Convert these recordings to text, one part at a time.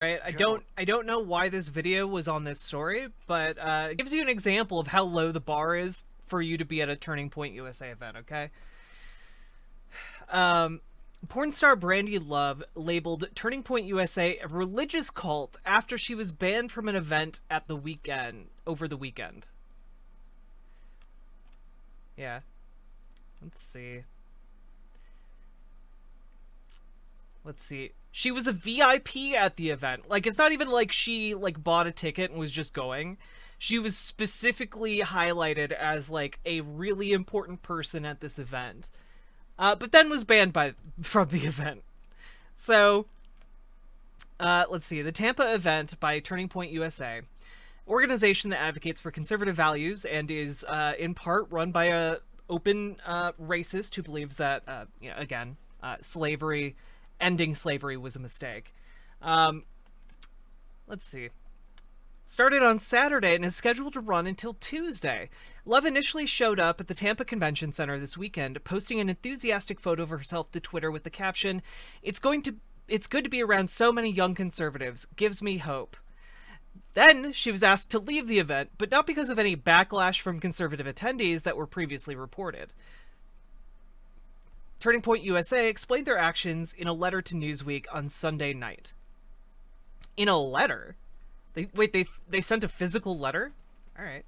Right, I don't know why this video was on this story, but it gives you an example of how low the bar is for you to be at a Turning Point USA event, okay? Porn star Brandy Love labeled Turning Point USA a religious cult after she was banned from an event at the weekend, over the weekend. Yeah. Let's see. She was a VIP at the event. Like, it's not even like she, like, bought a ticket and was just going. She was specifically highlighted as, like, a really important person at this event. But then was banned from the event. So, let's see. The Tampa event by Turning Point USA, organization that advocates for conservative values and is, in part, run by a open racist who believes that, again, slavery... ending slavery was a mistake. Let's see. Started on Saturday and is scheduled to run until Tuesday. Love initially showed up at the Tampa Convention Center this weekend, posting an enthusiastic photo of herself to Twitter with the caption, It's good to be around so many young conservatives. Gives me hope." Then she was asked to leave the event, but not because of any backlash from conservative attendees that were previously reported. Turning Point USA explained their actions in a letter to Newsweek on Sunday night. In a letter? They sent a physical letter? All right.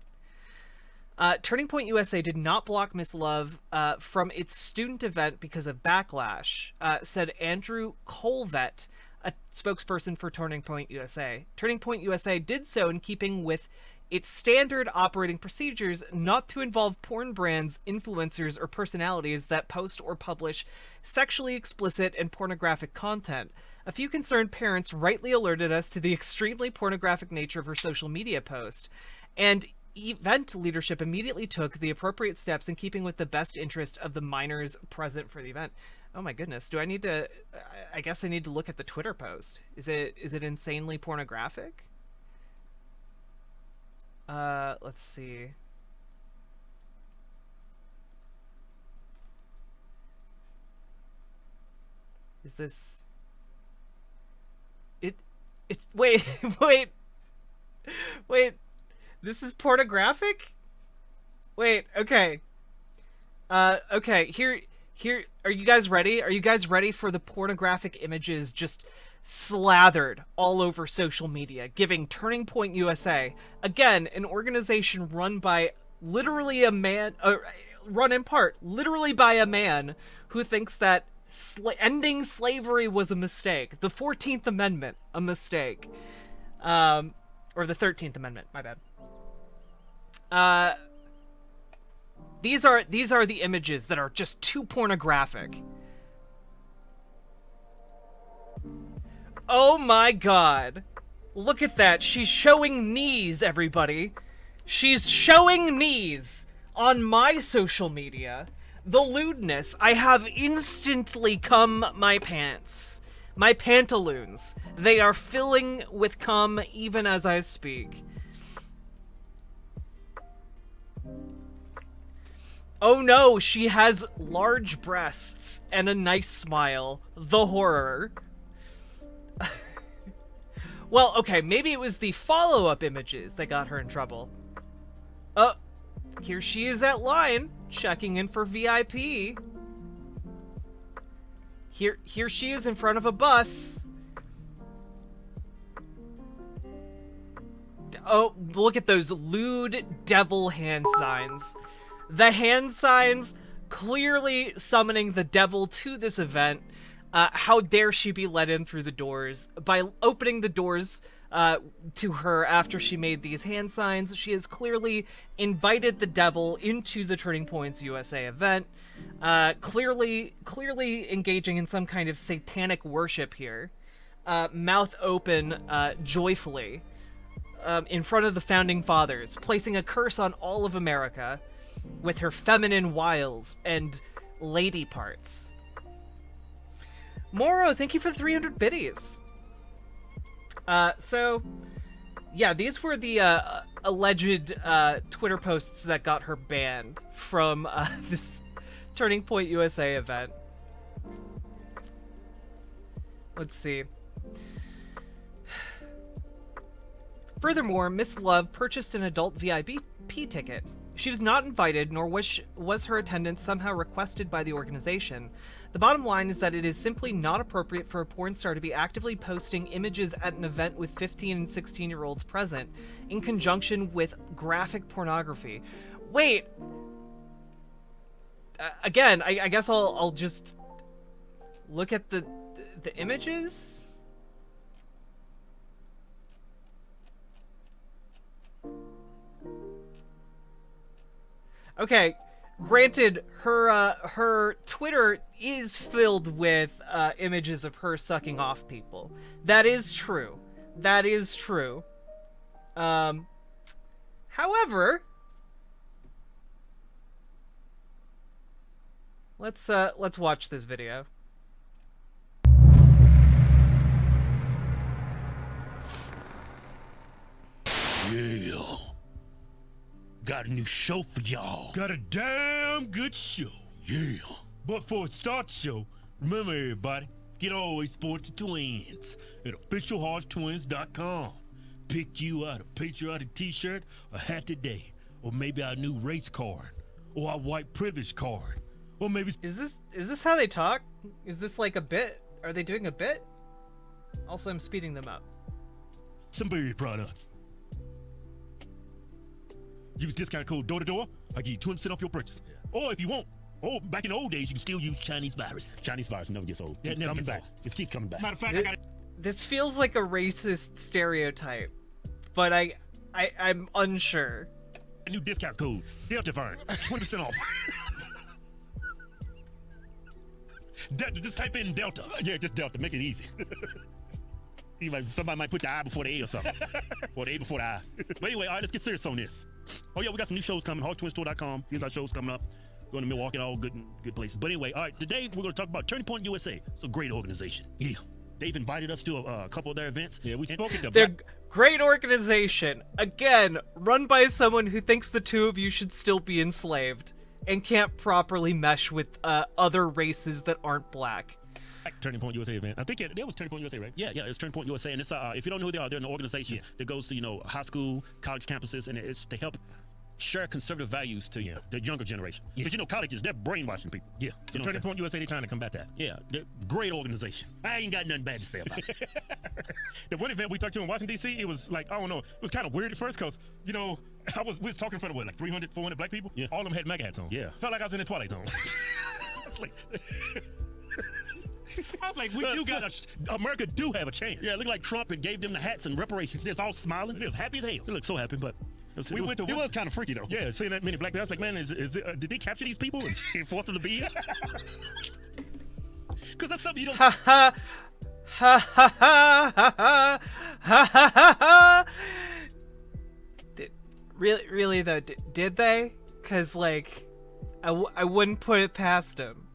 Turning Point USA did not block Miss Love from its student event because of backlash, said Andrew Colvett, a spokesperson for Turning Point USA. Turning Point USA did so in keeping with its standard operating procedures not to involve porn brands, influencers, or personalities that post or publish sexually explicit and pornographic content. A few concerned parents rightly alerted us to the extremely pornographic nature of her social media post, and event leadership immediately took the appropriate steps in keeping with the best interest of the minors present for the event. Oh my goodness, do I need to... I guess I need to look at the Twitter post. Is it insanely pornographic? Let's see. Is this... It's... Wait, wait. This is pornographic? Wait, okay. Okay, here, are you guys ready? Are you guys ready for the pornographic images just slathered all over social media, giving Turning Point USA, again, an organization run by literally a man, run in part, literally by a man who thinks that ending slavery was a mistake. The 14th Amendment, a mistake. Or the 13th Amendment, my bad. These are the images that are just too pornographic. Oh my god. Look at that. She's showing knees, everybody. She's showing knees on my social media. The lewdness. I have instantly cum my pants. My pantaloons. They are filling with cum even as I speak. Oh no, she has large breasts and a nice smile. The horror. Well, okay, maybe it was the follow-up images that got her in trouble. Oh, here she is at line, checking in for VIP. Here she is in front of a bus. Oh, look at those lewd devil hand signs. The hand signs clearly summoning the devil to this event. How dare she be let in through the doors? By opening the doors to her after she made these hand signs, she has clearly invited the devil into the Turning Points USA event, clearly engaging in some kind of satanic worship here, mouth open joyfully in front of the Founding Fathers, placing a curse on all of America with her feminine wiles and lady parts. Moro, thank you for the 300 biddies. So, yeah, these were the alleged Twitter posts that got her banned from this Turning Point USA event. Let's see. Furthermore, Miss Love purchased an adult VIP ticket. She was not invited, nor was her attendance somehow requested by the organization. The bottom line is that it is simply not appropriate for a porn star to be actively posting images at an event with 15 and 16-year-olds present, in conjunction with graphic pornography. Wait! Again, I guess I'll just look at the images? Okay, granted, her Twitter is filled with images of her sucking off people. That is true. That is true. However, let's watch this video. Yeah. Got a new show for y'all. Got a damn good show. Yeah. But for a start show, remember everybody, get always sports the twins at officialhorsetwins.com. Pick you out a patriotic t-shirt, a hat today, or maybe our new race card, or our white privilege card, or maybe... Is this how they talk? Is this like a bit? Are they doing a bit? Also, I'm speeding them up. some berry products. Use discount code door-to-door. I'll give you 20% off your purchase. Yeah. Or if you want, back in the old days, you can still use Chinese virus. Chinese virus never gets old. Yeah, it never gets old. It keeps coming back. Matter of fact, This feels like a racist stereotype, but I'm unsure. A new discount code, Delta Vern, 20% off. Just type in Delta. Yeah, just Delta. Make it easy. Somebody might put the I before the A or something. Or the A before the I. But anyway, all right, let's get serious on this. Oh, yeah, we got some new shows coming. HawkTwinStore.com. Here's our shows coming up. Going to Milwaukee and all good places. But anyway, all right, today we're going to talk about Turning Point USA. It's a great organization. Yeah. They've invited us to a couple of their events. Yeah, we spoke at the... They're great organization. Again, run by someone who thinks the two of you should still be enslaved and can't properly mesh with other races that aren't black. Turning Point USA event. I think it was Turning Point USA, right? Yeah, it's Turning Point USA, and it's if you don't know who they are, they're an organization that goes to high school, college campuses, and it's to help share conservative values to the younger generation. Because colleges, they're brainwashing people. Yeah, so Turning Point USA, they're trying to combat that. Yeah, they're great organization. I ain't got nothing bad to say about it. The one event we talked to in Washington D.C., it was like, I don't know, it was kind of weird at first because we was talking in front of like 300, 400 black people. Yeah, all of them had MAGA hats on. Yeah, felt like I was in the Twilight Zone. I was like, we do got America do have a chance. Yeah, it looked like Trump and gave them the hats and reparations. They're all smiling. They was happy as hell. They looked so happy, but it was kind of freaky though. Yeah, seeing that many black people, I was like, man, did they capture these people and force them to be here? Because that's something you don't. Ha ha ha ha ha ha ha ha ha. Really though, did they? Because like, I wouldn't put it past them.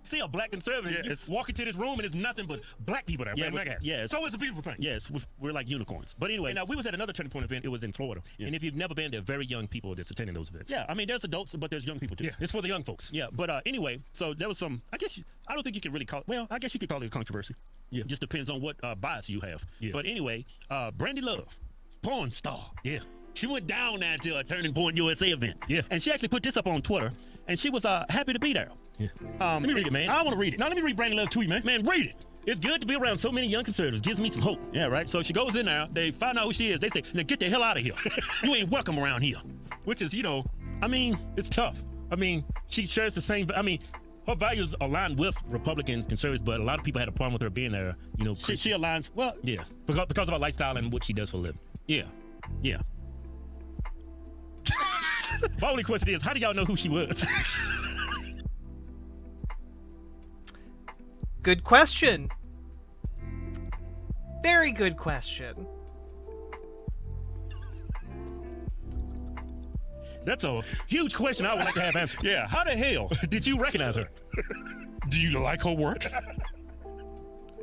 See a black conservative walk into this room and there's nothing but black people there. Yeah, so it's a beautiful thing. Yes, we're like unicorns. But anyway, now we was at another Turning Point event. It was in Florida. And if you've never been, there are very young people that's attending those events. Yeah, I mean, there's adults, but there's young people too. Yeah, it's for the young folks. Yeah, but anyway, so there was some, I don't think you can really call it, well, I guess you could call it a controversy. Yeah. It just depends on what bias you have. Yeah. But anyway, Brandy Love, porn star. Yeah. She went down there to a Turning Point USA event. Yeah. And she actually put this up on Twitter, and she was happy to be there. Yeah. Let me read it, man. I want to read it. Now, let me read Brandy Love's tweet, man. Man, read it. It's good to be around so many young conservatives. Gives me some hope. Yeah, right? So she goes in there. They find out who she is. They say, now get the hell out of here. You ain't welcome around here. Which is, I mean, it's tough. I mean, she shares the same, her values align with Republicans, conservatives, but a lot of people had a problem with her being there. She aligns, well, yeah, because of her lifestyle and what she does for a living. Yeah, yeah. My only question is, how do y'all know who she was? Good question. Very good question. That's a huge question I would like to have answered. Yeah, how the hell did you recognize her? Do you like her work?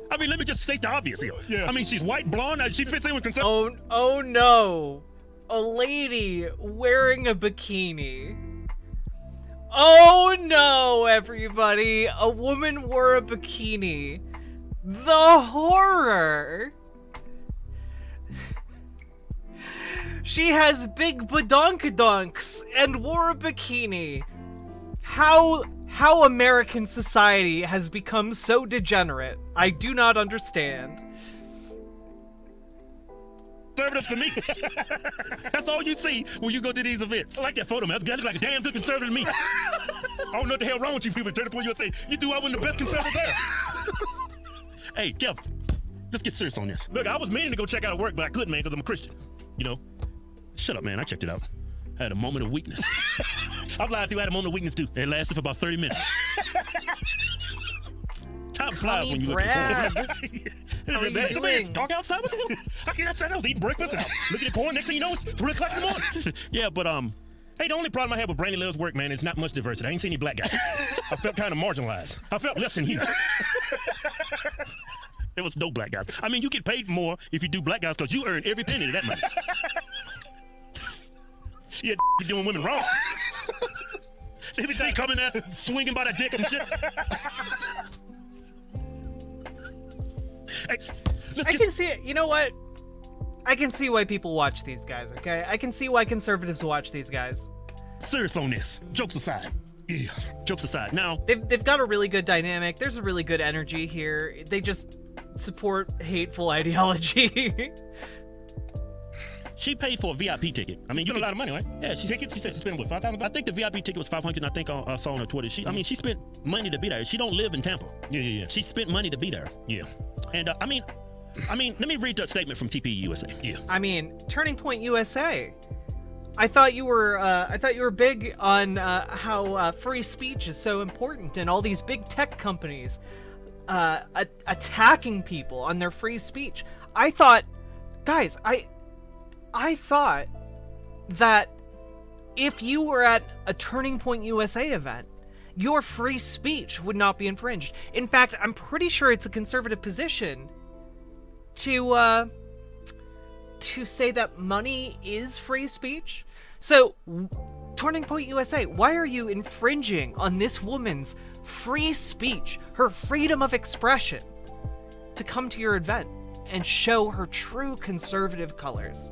I mean, let me just state the obvious here. Yeah. I mean, she's white, blonde, she fits in with conservative. Oh no. A lady wearing a bikini. Oh no, everybody! A woman wore a bikini. The horror! She has big badonkadonks and wore a bikini. How American society has become so degenerate, I do not understand. Conservative to me. That's all you see when you go to these events. I like that photo, man. That guy looks like a damn good conservative to me. I don't know what the hell wrong with you people. Turn to point USA. You do I wasn't the best conservative there. Hey, Kev, let's get serious on this. Look, I was meaning to go check out work, but I couldn't, man, because I'm a Christian. You know? Shut up, man. I checked it out. I had a moment of weakness. I've lied through. I had a moment of weakness, too. It lasted for about 30 minutes. Time flies when you look at porn. Somebody talk outside with you? I can't outside. I was eating breakfast and I was looking at porn. Next thing you know, it's 3 o'clock in the morning. Yeah, but hey, the only problem I have with Brandy Love's work, man, is not much diversity. I ain't seen any black guys. I felt kind of marginalized. I felt less than human. There was no black guys. I mean, you get paid more if you do black guys because you earn every penny of that money. Yeah, you're doing women wrong. They be coming there swinging by the dicks and shit. Hey, I can see it. You know what? I can see why people watch these guys, okay? I can see why conservatives watch these guys. Serious on this. Jokes aside. Yeah, jokes aside. Now, they've got a really good dynamic. There's a really good energy here. They just support hateful ideology. She paid for a VIP ticket. I mean, you spent a lot of money, right? Yeah, she said she spent what, $5,000? I think the VIP ticket was $500. I think I saw on her Twitter. I mean, she spent money to be there. She don't live in Tampa. Yeah. She spent money to be there. Yeah. And I mean, let me read that statement from TPUSA. Yeah. I mean, Turning Point USA. I thought you were big on how free speech is so important, and all these big tech companies attacking people on their free speech. I thought, guys, I thought that if you were at a Turning Point USA event, your free speech would not be infringed. In fact, I'm pretty sure it's a conservative position to say that money is free speech. So, Turning Point USA, why are you infringing on this woman's free speech, her freedom of expression, to come to your event and show her true conservative colors?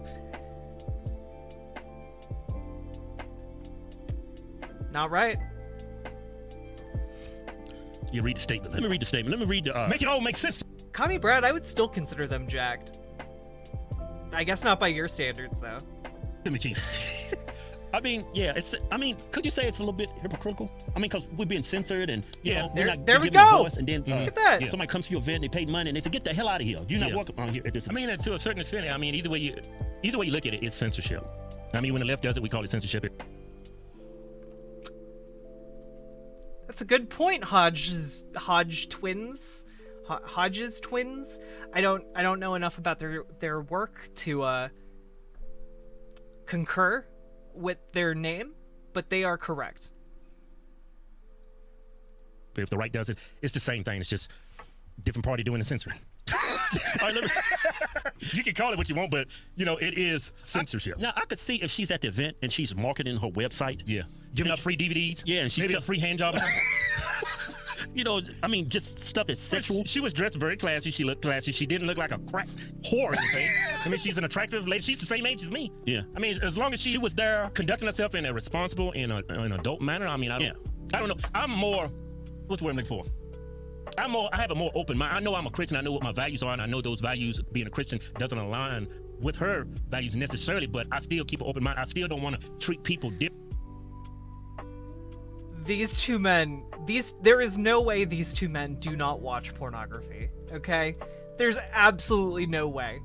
Not right. You read the statement. Let me read the statement. Let me read the... Make it all make sense. Commie Brad, I would still consider them jacked. I guess not by your standards, though. I mean, yeah, could you say it's a little bit hypocritical? I mean, because we're being censored and, you know, we're not giving a voice. And then look at that. Somebody comes to your event and they paid money and they say, get the hell out of here. You're not welcome on here at this event. I mean, to a certain extent, I mean, either way you look at it, it's censorship. I mean, when the left does it, we call it censorship. That's a good point, Hodges twins. Hodges twins. I don't know enough about their work to concur with their name, but they are correct. If the right does it, it's the same thing. It's just different party doing the censoring. All right, you can call it what you want, but you know it is censorship. Now I could see if she's at the event and she's marketing her website, giving out free DVDs, and she's maybe a free hand job. You know, I mean, just stuff that's sexual. She was dressed very classy. She looked classy. She didn't look like a crack whore or anything. I mean, she's an attractive lady. She's the same age as me. Yeah. I mean, as long as she was there conducting herself in a responsible, in an adult manner. I mean, I don't know. I'm more. What's the word I'm looking for? I have a more open mind. I know I'm a Christian. I know what my values are, and I know those values, being a Christian, doesn't align with her values necessarily. But I still keep an open mind. I still don't want to treat people different. These two men, there is no way these two men do not watch pornography, okay? There's absolutely no way.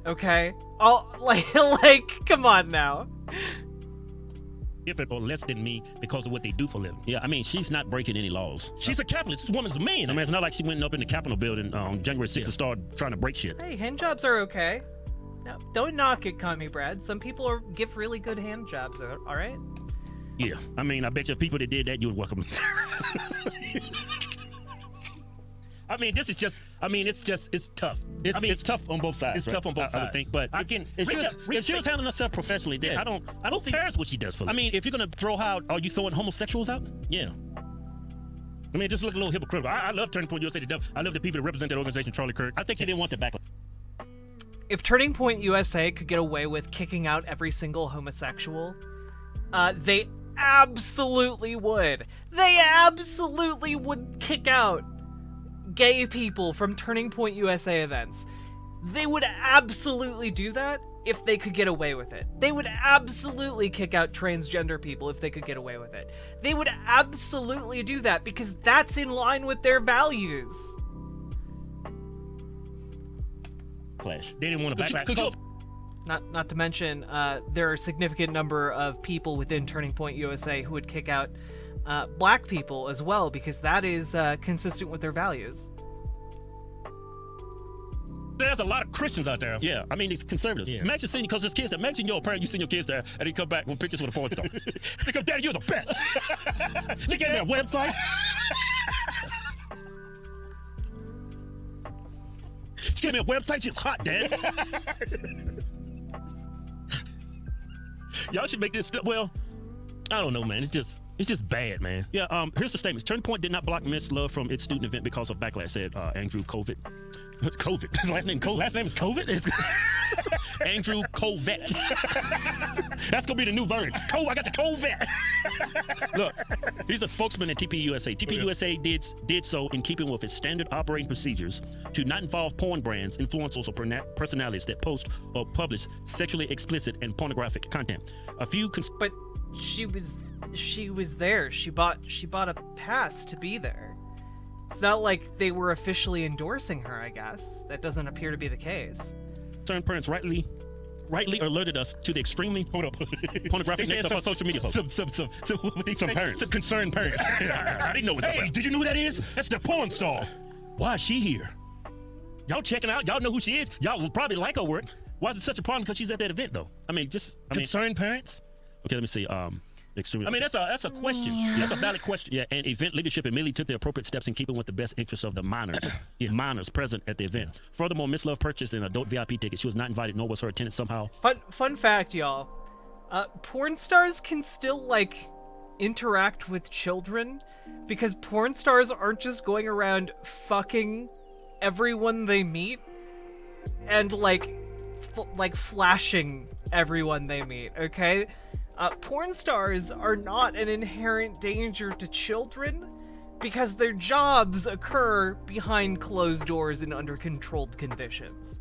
Okay? Like, come on now. Different or less than me because of what they do for a living. Yeah, I mean, she's not breaking any laws. She's a capitalist. This woman's a man. I mean, it's not like she went up in the Capitol building on January 6th and started trying to break shit. Hey, hand jobs are okay. No, don't knock it, Commie Brad. Some people give really good hand jobs, all right? Yeah, I mean, I bet you if people that did that, you would welcome them. I mean, this is just, it's tough. It's tough on both sides. It's tough on both sides. I would think, but if she was handling herself professionally, then I don't see. Who cares what she does for them? I mean, if you're gonna throw out, are you throwing homosexuals out? Yeah. I mean, it just look a little hypocritical. I love Turning Point USA to death. I love the people that represent that organization, Charlie Kirk. I think he didn't want the backlash. if Turning Point USA could get away with kicking out every single homosexual, they absolutely would. They absolutely would kick out gay people from Turning Point USA events. They would absolutely do that if they could get away with it. They would absolutely kick out transgender people if they could get away with it. They would absolutely do that because that's in line with their values. Clash. They didn't want to backlash. Not to mention, there are a significant number of people within Turning Point USA who would kick out black people as well, because that is consistent with their values. There's a lot of Christians out there. Yeah, I mean, these conservatives. Yeah. Imagine seeing, because there's kids, imagine you're a parent, you send your kids there, and they come back with pictures with a porn star. They come, Daddy, you're the best. She gave me a website. She gave me a website, she's hot, Dad. Y'all should make this stuff, well, I don't know, man, it's just bad, man. Yeah, here's the statements. Turning Point did not block Miss Love from its student event because of backlash, said Andrew Covet. COVID. His last name COVID. Last name is COVID? Andrew Covet. That's gonna be the new version. I got the Covet. Look, he's a spokesman at TPUSA. TPUSA did so in keeping with its standard operating procedures to not involve porn brands, influencers, or personalities that post or publish sexually explicit and pornographic content. But she was there. She bought a pass to be there. It's not like they were officially endorsing her, I guess. That doesn't appear to be the case. Concerned parents rightly alerted us to the extremely pornographic nature of our social media posts. Some parents. Some concerned parents. I didn't know what's up. Hey, did you know who that is? That's the porn star. Why is she here? Y'all checking out? Y'all know who she is? Y'all will probably like her work. Why is it such a problem? Because she's at that event, though. Concerned parents? Okay, let me see. Extremely. I mean, that's a question. Yeah. That's a valid question. Yeah, and event leadership immediately took the appropriate steps in keeping with the best interests of the minors, minors present at the event. Furthermore, Miss Love purchased an adult VIP ticket. She was not invited, nor was her attendance somehow. Fun fact, y'all. Porn stars can still, interact with children, because porn stars aren't just going around fucking everyone they meet and, flashing everyone they meet, okay? Porn stars are not an inherent danger to children because their jobs occur behind closed doors and under controlled conditions.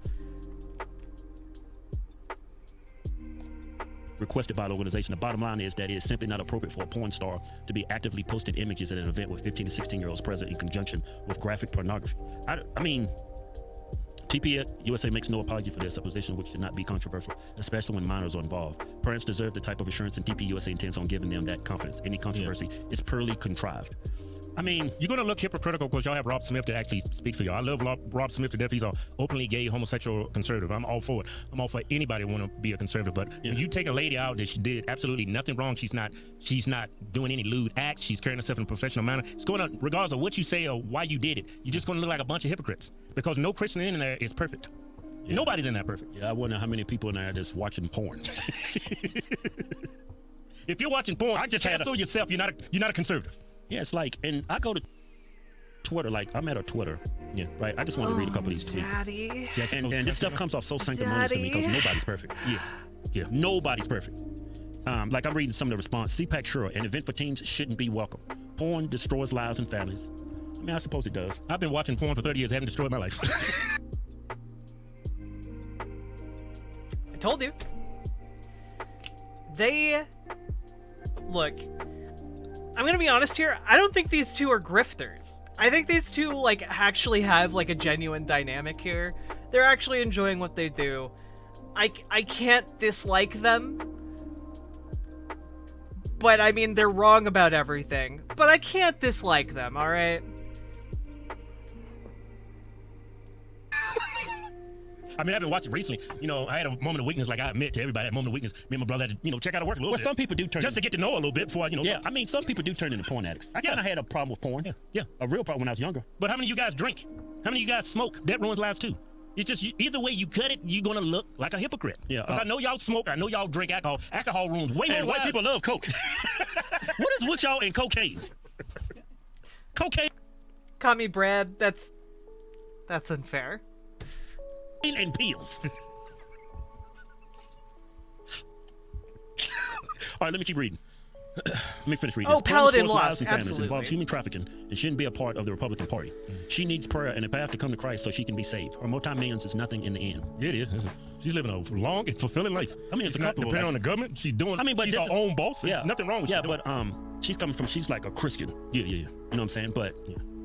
Requested by the organization. The bottom line is that it is simply not appropriate for a porn star to be actively posting images at an event with 15 to 16-year-olds present in conjunction with graphic pornography. I mean, TPUSA makes no apology for their supposition, which should not be controversial, especially when minors are involved. Parents deserve the type of assurance, and TPUSA intends on giving them that confidence. Any controversy is purely contrived. I mean, you're going to look hypocritical because y'all have Rob Smith that actually speaks for you. I love Rob Smith to death. He's an openly gay, homosexual conservative. I'm all for it. I'm all for anybody who want to be a conservative. But when you take a lady out that she did absolutely nothing wrong, she's not doing any lewd acts. She's carrying herself in a professional manner. It's going on, regardless of what you say or why you did it, you're just going to look like a bunch of hypocrites because no Christian in there is perfect. Yeah. Nobody's in there perfect. Yeah, I wonder how many people in there that's watching porn. If you're watching porn, I just cancel yourself. You're not a conservative. Yeah, it's like, and I go to Twitter, I'm at her Twitter. Yeah, right. I just wanted to read a couple of these tweets. Daddy. Yeah, and this stuff comes off so sanctimonious to me because nobody's perfect. Yeah, nobody's perfect. I'm reading some of the response. CPAC sure, an event for teens shouldn't be welcome. Porn destroys lives and families. I mean, I suppose it does. I've been watching porn for 30 years, haven't destroyed my life. I told you. Look, I'm gonna be honest here, I don't think these two are grifters. I think these two, actually have, a genuine dynamic here. They're actually enjoying what they do. I can't dislike them. But, I mean, they're wrong about everything. But I can't dislike them, alright? I mean, I've been watching recently. I had a moment of weakness, I admit to everybody, that moment of weakness. Me and my brother had to, check out her work a little bit. Well, some people do turn just to get to know her a little bit before Yeah, I mean, some people do turn into porn addicts. I kind of had a problem with porn. Yeah. A real problem when I was younger. But how many of you guys drink? How many of you guys smoke? That ruins lives too. It's just, either way you cut it, you're going to look like a hypocrite. Yeah. I know y'all smoke. I know y'all drink alcohol. Alcohol ruins way more lives. White people love coke. What is with y'all and cocaine? Cocaine. Commie Brad, that's unfair. And pills. All right, let me keep reading. Let me finish reading. Oh, this. Paladin Sports, lost. lives, and families Absolutely. involves human trafficking and shouldn't be a part of the Republican Party. She needs prayer and a path to come to Christ so she can be saved. Her multi-millions is nothing in the end. Yeah, it is. She's living a long and fulfilling life. I mean, it's not comfortable depending life. on the government. She's doing. I mean, but she's this her is- own boss. There's nothing wrong with yeah, she doing. but she's like a Christian. Yeah. You know what I'm saying? But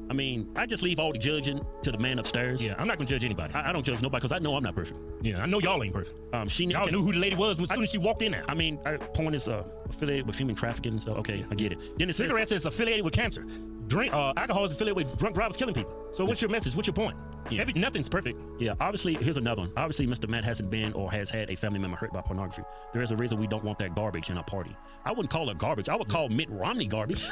I mean, I just leave all the judging to the man upstairs. Yeah, I'm not gonna judge anybody. I don't judge nobody because I know I'm not perfect. Yeah, I know y'all ain't perfect. Y'all knew who the lady was as soon as she walked in there. I mean, porn is affiliated with human trafficking, so okay, I get it. Then it says, Cigarettes is affiliated with cancer. Alcohol is affiliated with drunk drivers killing people. So what's your message? What's your point? Yeah. Nothing's perfect. Yeah, obviously, here's another one. Obviously, Mr. Matt hasn't been or has had a family member hurt by pornography. There is a reason we don't want that garbage in our party. I wouldn't call it garbage. I would call Mitt Romney garbage.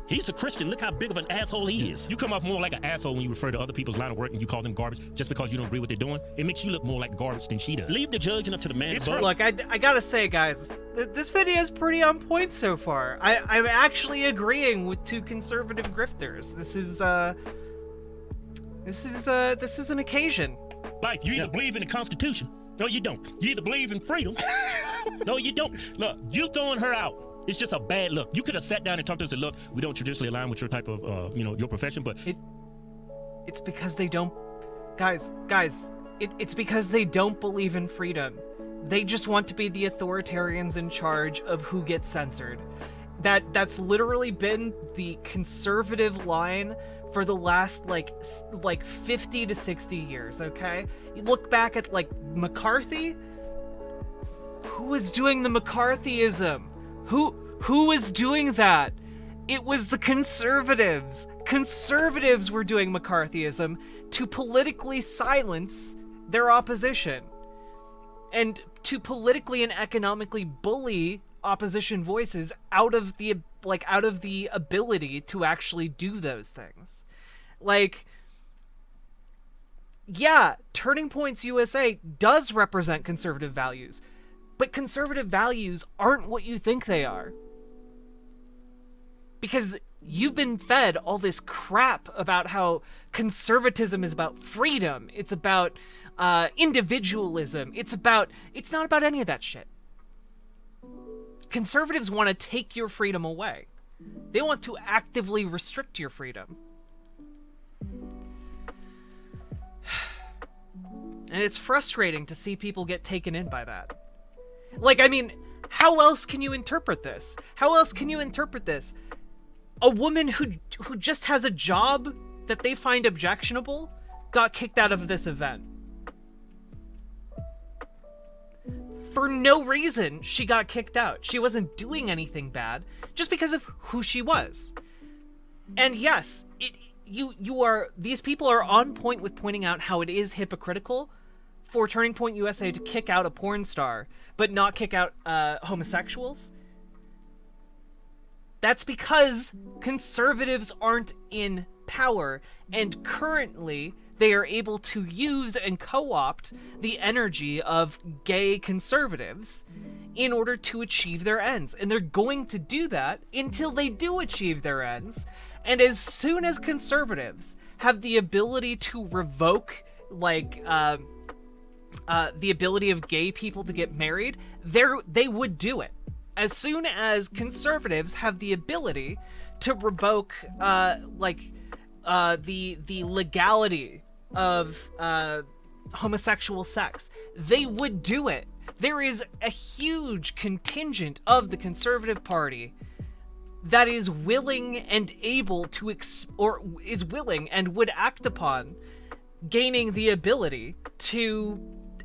He's a Christian. Look how big of an asshole he is. You come off more like an asshole when you refer to other people's line of work and you call them garbage just because you don't agree with what they're doing. It makes you look more like garbage than she does. Leave the judging up to the man above. Look, I gotta say, guys, this video is pretty on point so far. I'm actually agreeing with two conservative grifters. This is an occasion. Life, you either believe in the Constitution, no, you don't. You either believe in freedom, no, you don't. Look, you throwing her out. It's just a bad look. You could have sat down and talked to us and said, look, we don't traditionally align with your type of, your profession, but It's because they don't, guys. It's because they don't believe in freedom. They just want to be the authoritarians in charge of who gets censored. That's literally been the conservative line for the last like 50 to 60 years. Okay, you look back at like McCarthy. Who was doing the McCarthyism? Who was doing that? It was the conservatives. Conservatives were doing McCarthyism to politically silence their opposition and to politically and economically bully opposition voices out of the ability to actually do those things. Like, yeah, Turning Points USA does represent conservative values, but conservative values aren't what you think they are. Because you've been fed all this crap about how conservatism is about freedom, it's about individualism, it's not about any of that shit. Conservatives want to take your freedom away. They want to actively restrict your freedom. And it's frustrating to see people get taken in by that. Like, I mean, how else can you interpret this? A woman who just has a job that they find objectionable got kicked out of this event. For no reason, she got kicked out. She wasn't doing anything bad, just because of who she was. And yes, these people are on point with pointing out how it is hypocritical for Turning Point USA to kick out a porn star, but not kick out homosexuals. That's because conservatives aren't in power, and currently they are able to use and co-opt the energy of gay conservatives in order to achieve their ends. And they're going to do that until they do achieve their ends. And as soon as conservatives have the ability to revoke, the ability of gay people to get married, they would do it. As soon as conservatives have the ability to revoke, the legality of homosexual sex, they would do it. There is a huge contingent of the Conservative Party that is willing and able to is willing and would act upon gaining the ability to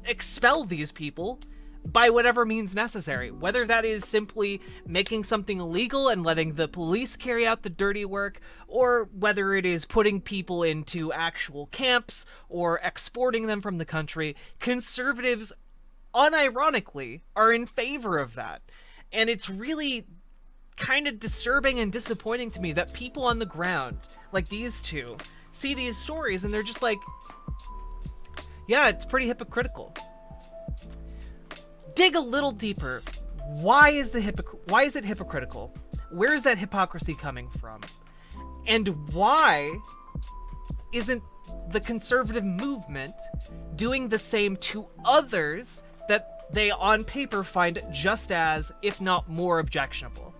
expel these people by whatever means necessary, whether that is simply making something illegal and letting the police carry out the dirty work, or whether it is putting people into actual camps or exporting them from the country. Conservatives, unironically, are in favor of that. And it's really kind of disturbing and disappointing to me that people on the ground, like these two, see these stories and they're just like, yeah, it's pretty hypocritical. Dig a little deeper. Why is it hypocritical? Where is that hypocrisy coming from? And why isn't the conservative movement doing the same to others that they on paper find just as, if not more, objectionable.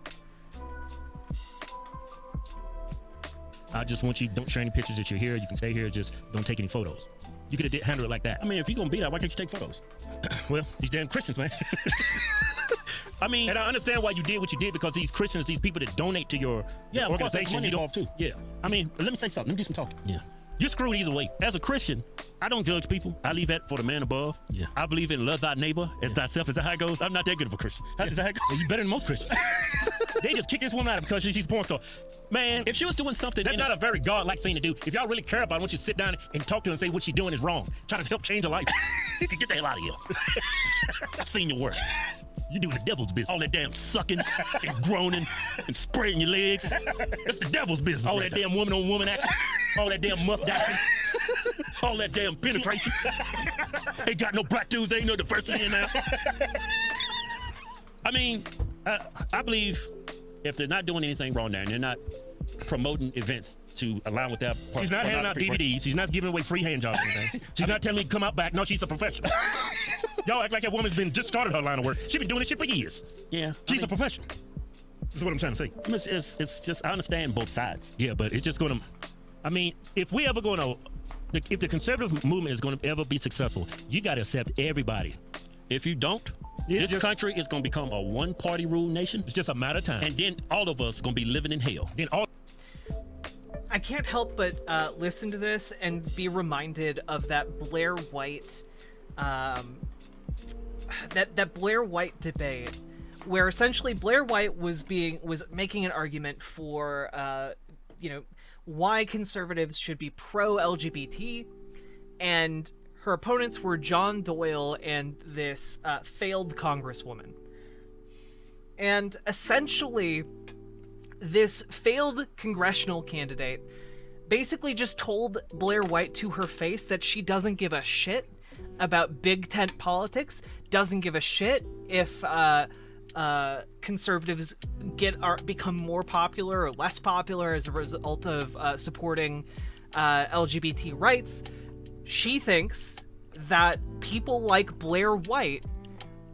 I just want you, don't share any pictures that you're here. You can stay here, just don't take any photos. You could have handled it like that. I mean, if you're gonna be that, why can't you take photos? Well, these damn Christians, man. I mean, and I understand why you did what you did, because these Christians, these people that donate to your organization, money you don't. involved too. Yeah. I mean, let me say something. Let me do some talking. Yeah. You're screwed either way. As a Christian, I don't judge people. I leave that for the man above. Yeah. I believe in love thy neighbor as thyself. Is that how it goes? I'm not that good of a Christian. How does that go? Well, you better than most Christians. They just kick this woman out because she's a porn star. Man, If she was doing something, that's not a very God-like thing to do. If y'all really care about it, I want you to sit down and talk to her and say what she's doing is wrong. Try to help change her life. you can get the hell out of here. I've seen your work. You do the devil's business. All that damn sucking and groaning and spreading your legs. It's the devil's business. All that damn woman-on-woman action. All that damn muff action. All that damn penetration. Ain't got no black dudes, ain't no diversity in there. I mean, I believe if they're not doing anything wrong there and they're not promoting events to align with that. She's not handing out DVDs. She's not giving away free hand jobs or anything. She's not telling me to come out back. No, she's a professional. Y'all act like that woman's been just started her line of work. She's been doing this shit for years. Yeah. She's a professional. This is what I'm trying to say. It's just, I understand both sides. Yeah, but it's just going to, I mean, if we ever going to, if the conservative movement is going to ever be successful, you got to accept everybody. If you don't, this country is going to become a one-party rule nation. It's just a matter of time. And then all of us going to be living in hell. Then all. I can't help but listen to this and be reminded of that Blair White, that Blair White debate, where essentially Blair White was making an argument for, why conservatives should be pro-LGBT, and her opponents were John Doyle and this failed congresswoman. And essentially, this failed congressional candidate basically just told Blair White to her face that she doesn't give a shit about big tent politics, doesn't give a shit if conservatives become more popular or less popular as a result of supporting LGBT rights. She thinks that people like Blair White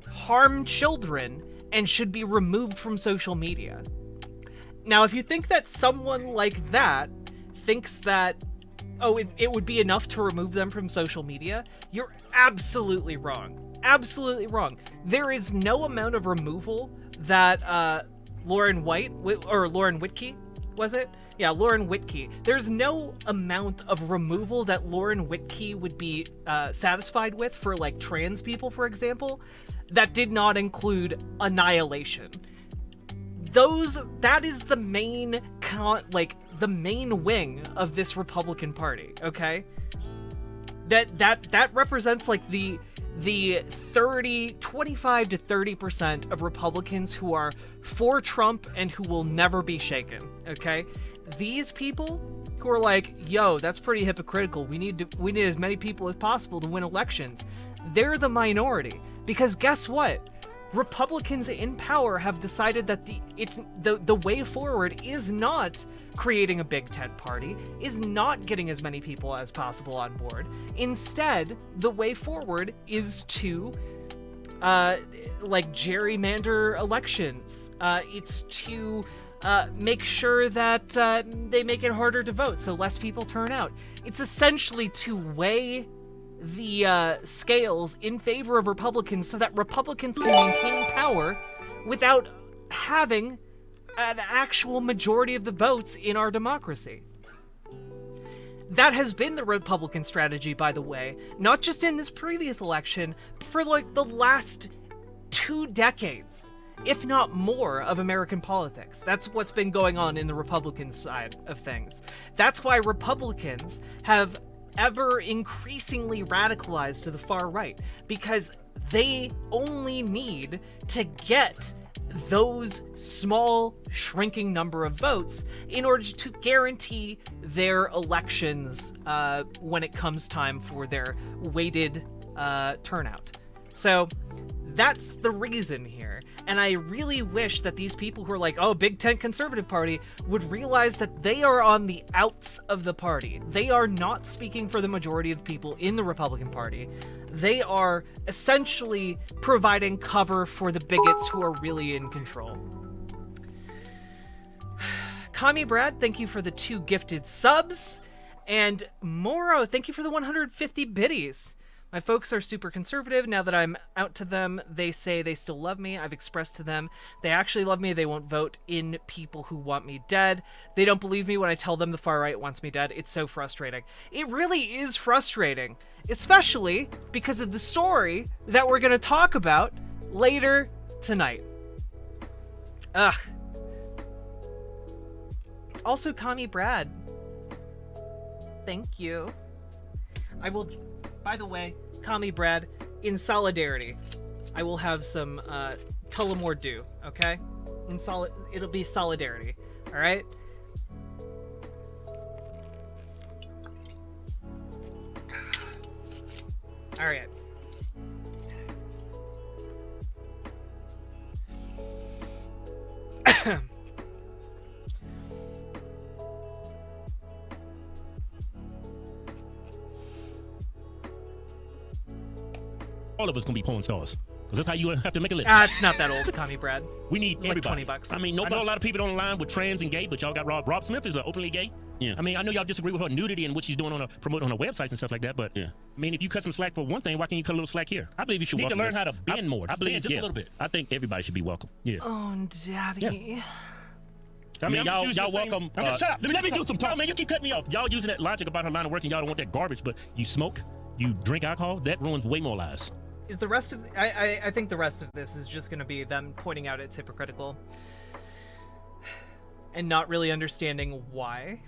harm children and should be removed from social media. Now, if you think that someone like that thinks that, it would be enough to remove them from social media, you're absolutely wrong. Absolutely wrong. There is no amount of removal that Lauren Whitkey, was it? Yeah, Lauren Whitkey. There's no amount of removal that Lauren Whitkey would be satisfied with for, like, trans people, for example, that did not include annihilation. That is the main the main wing of this Republican Party, okay? That represents like the 25 to 30% of Republicans who are for Trump and who will never be shaken, okay? These people who are like, yo, that's pretty hypocritical. We need as many people as possible to win elections. They're the minority, because guess what? Republicans in power have decided that the way forward is not creating a big tent party, is not getting as many people as possible on board. Instead, the way forward is to gerrymander elections. It's to make sure that they make it harder to vote so less people turn out. It's essentially to weigh the scales in favor of Republicans so that Republicans can maintain power without having an actual majority of the votes in our democracy. That has been the Republican strategy, by the way, not just in this previous election, but for like the last 2 decades, if not more, of American politics. That's what's been going on in the Republican side of things. That's why Republicans have ever increasingly radicalized to the far right, because they only need to get those small, shrinking number of votes in order to guarantee their elections when it comes time for their weighted turnout. So That's the reason here. And I really wish that these people who are like, oh, Big Tent Conservative Party, would realize that they are on the outs of the party. They are not speaking for the majority of people in the Republican Party. They are essentially providing cover for the bigots who are really in control. Kami Brad, thank you for the 2 gifted subs. And Moro, thank you for the 150 biddies. My folks are super conservative. Now that I'm out to them, they say they still love me. I've expressed to them they actually love me. They won't vote in people who want me dead. They don't believe me when I tell them the far right wants me dead. It's so frustrating. It really is frustrating, especially because of the story that we're going to talk about later tonight. Ugh. Also, Kami Brad, thank you. I will... By the way, Kami Brad, in solidarity, I will have some Tullamore Dew, okay? It'll be solidarity, all right? All right. All of us gonna be porn stars, because that's how you have to make a living. It's not that old, Kami Brad. We need everybody. Like $20. I mean, I know a lot of people on the line with trans and gay, but y'all got Rob Smith is openly gay. Yeah. I mean, I know y'all disagree with her nudity and what she's doing promoting on her websites and stuff like that, but yeah. I mean, if you cut some slack for one thing, why can't you cut a little slack here? I believe you should need to learn how to bend more. I believe just a little bit. I think everybody should be welcome. Yeah. Oh, Daddy. Yeah. I mean, y'all welcome. Shut up. Let me do some talk, man. You keep cutting me off. Y'all using that logic about her line of work and y'all don't want that garbage, but you smoke, you drink alcohol, that ruins way more lives. Is the rest of... I think the rest of this is just going to be them pointing out it's hypocritical and not really understanding why.